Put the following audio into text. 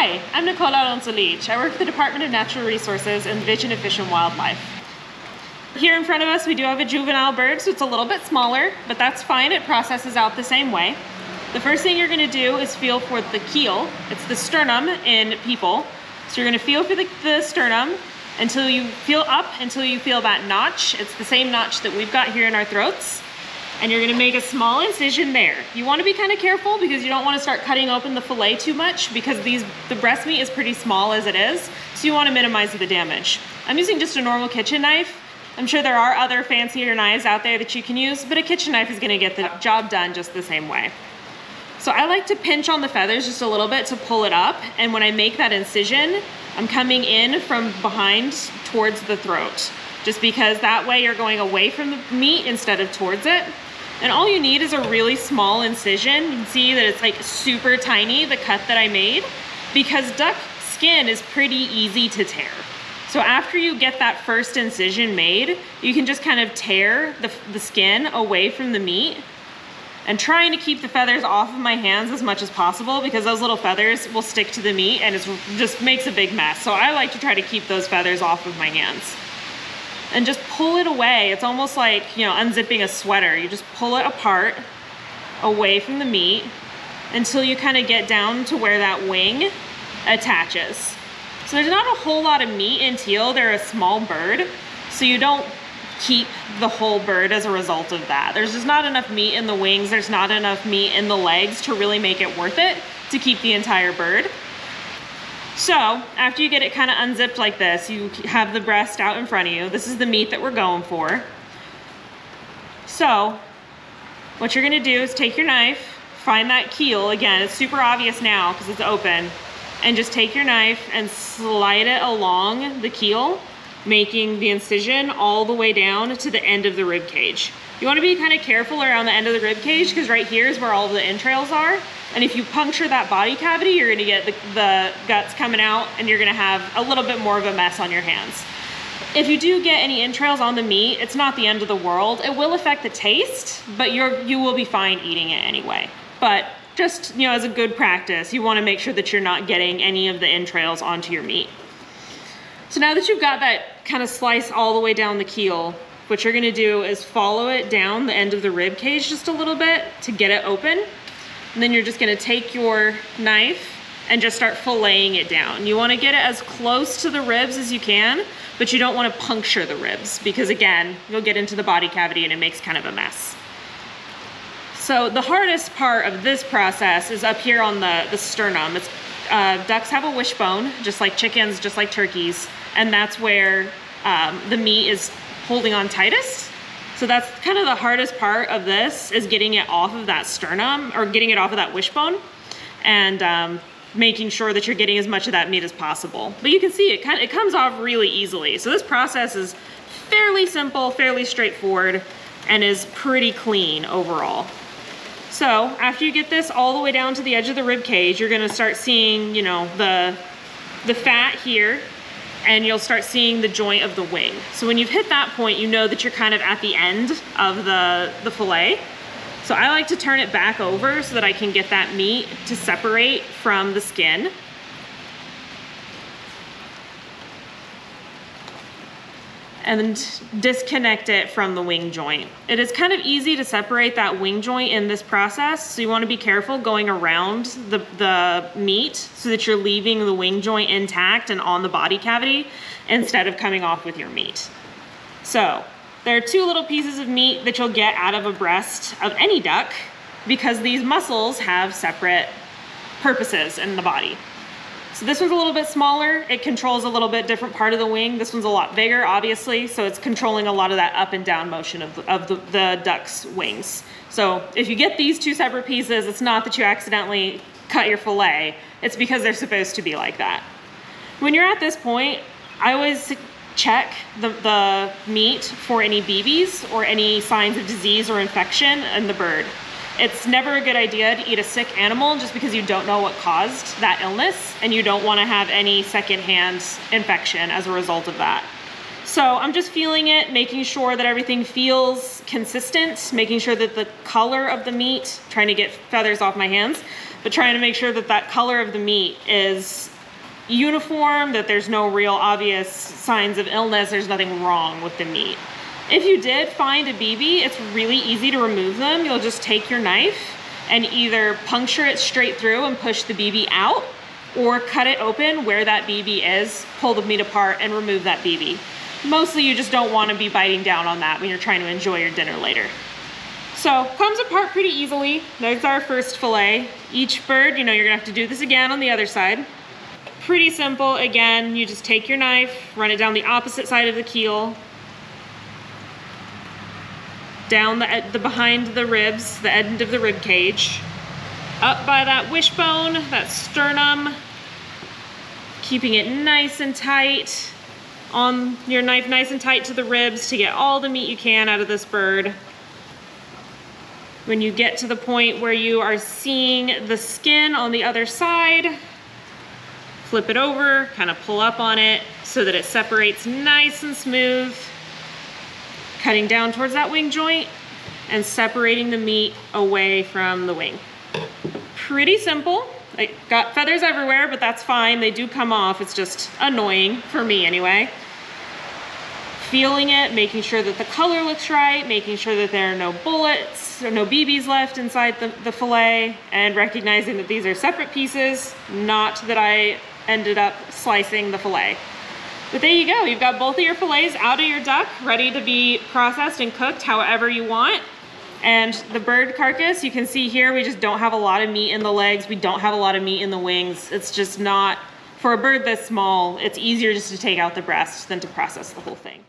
Hi, I'm Nicole Alonso-Leach. I work for the Department of Natural Resources and Division of Fish and Wildlife. Here in front of us we do have a juvenile bird, so it's a little bit smaller, but that's fine. It processes out the same way. The first thing you're going to do is feel for the keel. It's the sternum in people. So you're going to feel for the sternum until you feel up, until you feel that notch. It's the same notch that we've got here in our throats. And you're gonna make a small incision there. You wanna be kind of careful because you don't wanna start cutting open the fillet too much because the breast meat is pretty small as it is, so you wanna minimize the damage. I'm using just a normal kitchen knife. I'm sure there are other fancier knives out there that you can use, but a kitchen knife is gonna get the job done just the same way. So I like to pinch on the feathers just a little bit to pull it up, and when I make that incision, I'm coming in from behind towards the throat, just because that way you're going away from the meat instead of towards it. And all you need is a really small incision. You can see that it's like super tiny, the cut that I made, because duck skin is pretty easy to tear. So after you get that first incision made, you can just kind of tear the skin away from the meat, and trying to keep the feathers off of my hands as much as possible because those little feathers will stick to the meat and it just makes a big mess. So I like to try to keep those feathers off of my hands. And just pull it away. It's almost like, you know, unzipping a sweater. You just pull it apart, away from the meat, until you kind of get down to where that wing attaches. So there's not a whole lot of meat in teal. They're a small bird, so you don't keep the whole bird as a result of that. There's just not enough meat in the wings. There's not enough meat in the legs to really make it worth it to keep the entire bird. So after you get it kind of unzipped like this, you have the breast out in front of you. This is the meat that we're going for. So what you're gonna do is take your knife, find that keel. Again, it's super obvious now because it's open. And just take your knife and slide it along the keel, making the incision all the way down to the end of the rib cage. You wanna be kind of careful around the end of the rib cage because right here is where all the entrails are. And if you puncture that body cavity, you're gonna get the guts coming out and you're gonna have a little bit more of a mess on your hands. If you do get any entrails on the meat, it's not the end of the world. It will affect the taste, but you will be fine eating it anyway. But just, you know, as a good practice, you wanna make sure that you're not getting any of the entrails onto your meat. So now that you've got that kind of slice all the way down the keel, what you're gonna do is follow it down the end of the rib cage just a little bit to get it open. And then you're just gonna take your knife and just start filleting it down. You wanna get it as close to the ribs as you can, but you don't wanna puncture the ribs because again, you'll get into the body cavity and it makes kind of a mess. So the hardest part of this process is up here on the sternum. Ducks have a wishbone, just like chickens, just like turkeys, and that's where the meat is holding on tightest. So that's kind of the hardest part of this, is getting it off of that sternum or getting it off of that wishbone and making sure that you're getting as much of that meat as possible. But you can see it comes off really easily. So this process is fairly simple, fairly straightforward, and is pretty clean overall. So after you get this all the way down to the edge of the rib cage, you're gonna start seeing, you know, the fat here, and you'll start seeing the joint of the wing. So when you've hit that point, you know that you're kind of at the end of the fillet. So I like to turn it back over so that I can get that meat to separate from the skin. And disconnect it from the wing joint. It is kind of easy to separate that wing joint in this process, so you wanna be careful going around the meat so that you're leaving the wing joint intact and on the body cavity instead of coming off with your meat. So there are two little pieces of meat that you'll get out of a breast of any duck because these muscles have separate purposes in the body. So this one's a little bit smaller. It controls a little bit different part of the wing. This one's a lot bigger, obviously, so it's controlling a lot of that up and down motion of the duck's wings. So if you get these two separate pieces, it's not that you accidentally cut your fillet. It's because they're supposed to be like that. When you're at this point, I always check the meat for any BBs or any signs of disease or infection in the bird. It's never a good idea to eat a sick animal just because you don't know what caused that illness and you don't want to have any secondhand infection as a result of that. So I'm just feeling it, making sure that everything feels consistent, making sure that the color of the meat, trying to get feathers off my hands, but trying to make sure that that color of the meat is uniform, that there's no real obvious signs of illness, there's nothing wrong with the meat. If you did find a BB, it's really easy to remove them. You'll just take your knife and either puncture it straight through and push the BB out, or cut it open where that BB is, pull the meat apart and remove that BB. Mostly you just don't want to be biting down on that when you're trying to enjoy your dinner later. So comes apart pretty easily. There's our first fillet. Each bird, you know, you're gonna have to do this again on the other side. Pretty simple. Again, you just take your knife, run it down the opposite side of the keel, down the behind the ribs, the end of the rib cage, up by that wishbone, that sternum, keeping it nice and tight on your knife, nice and tight to the ribs to get all the meat you can out of this bird. When you get to the point where you are seeing the skin on the other side, flip it over, kind of pull up on it so that it separates nice and smooth, cutting down towards that wing joint and separating the meat away from the wing. Pretty simple. I got feathers everywhere, but that's fine. They do come off. It's just annoying for me anyway. Feeling it, making sure that the color looks right, making sure that there are no bullets or no BBs left inside the fillet, and recognizing that these are separate pieces, not that I ended up slicing the fillet. But there you go. You've got both of your fillets out of your duck, ready to be processed and cooked however you want. And the bird carcass, you can see here, we just don't have a lot of meat in the legs. We don't have a lot of meat in the wings. It's just not, for a bird this small, it's easier just to take out the breast than to process the whole thing.